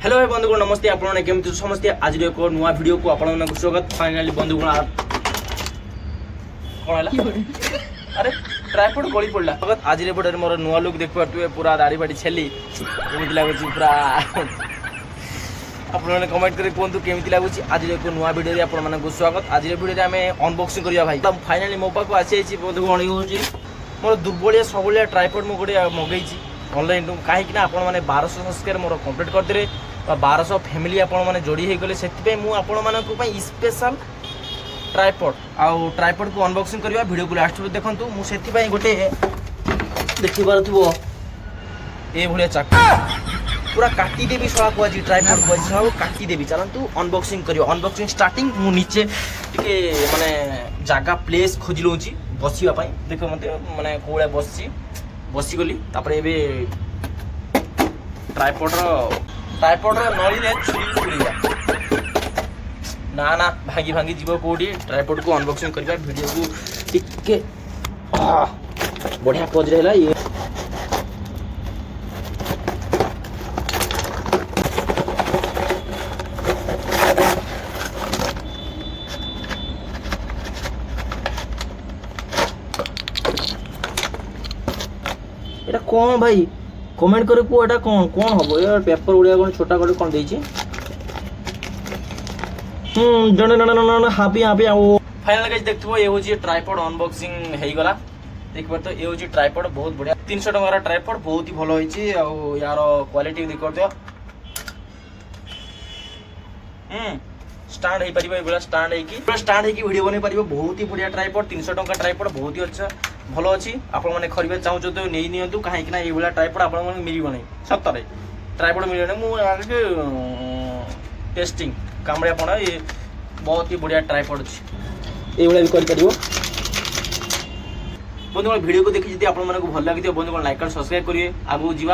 Hello भाई बंधुगण नमस्ते आपने केमती समस्ते आज एक नुआ वीडियो को आपण स्वागत। फाइनाली बंधुगण कौन है अरे ट्राइपॉड गली पड़ा आज वीडियो मोर नुआ लुक देख पारे पूरा दाढ़ी बाड़ी छेली केमी लगुच पूरा आपने कमेंट कर कहतु केमी लगुच। आज एक नुआ वीडियो आपको स्वागत। आज वीडियो आम अनबॉक्सिंग करवा भाई फाइनाली मो पाक आसी बंधुगण ये मोर दुर्बलिया सबलिया ट्राइपॉड मु गोटे मगई ऑनलाइन कहीं आपण मैंने 1200 सब्सक्राइब मोर कंप्लीट करदे 1200 फैमिली आपण मैंने जोड़ी हो गले से स्पेशल ट्राइपॉड आउ ट्राइपॉड को अनबॉक्सिंग करवा वीडियो को लास्ट में देखंतु मुझे गोटे देखि पारथुबो ए भलिया चाकू पूरा काटी देबी सळा को आज ट्राइपॉड को आज काटी देबी। चलंतु अनबॉक्सिंग करियो। अनबॉक्सिंग स्टार्टिंग मु नीचे टिके माने जागा प्लेस खोजि लउची बसिबा पई देखो मते माने कोळे बसी गली तापर एबे ट्राइपॉड नली रे छुरी ना ना भांगी भांगी जीव कोडी ट्राइपॉड को अनबॉक्सिंग करबा वीडियो को टिके बढ़िया पोज रहला। ये एटा कौन भाई कमेंट करे को एटा कौन कौन हबो यार पेपर उड़िया कोन छोटा कोड कोन देछि जने ना हापी आओ फाइनल गाइस देखथबो ये होची ट्राइपॉड अनबॉक्सिंग हेई गला देख पर तो ये होची ट्राइपॉड बहुत बढ़िया 300 टका ट्राइपॉड बहुत ही भलो होईची आ यार क्वालिटी देख करतो स्टैंड हे परिबो एबला स्टैंड हे की वीडियो बने परिबो बहुत ही बढ़िया ट्राइपॉड 300 टका ट्राइपॉड बहुत ही अच्छा भलो अछि। आपण माने खरीबे चाहू तो नै नियंतु काहे कि ना एबला ट्राइपॉड आपण माने मिलिबो नै सत्तरे ट्राइपॉड मिलिबो नै मु आगे टेस्टिंग कामड़िया पड़ा ये बहुत ही बढ़िया ट्राइपॉड अछि एबला भी करि परिबो। बंधुगण वीडियो को देखि जदि आपण माने को भल लागिते बंधुगण लाइक और सब्सक्राइब करिए आगु जीवा।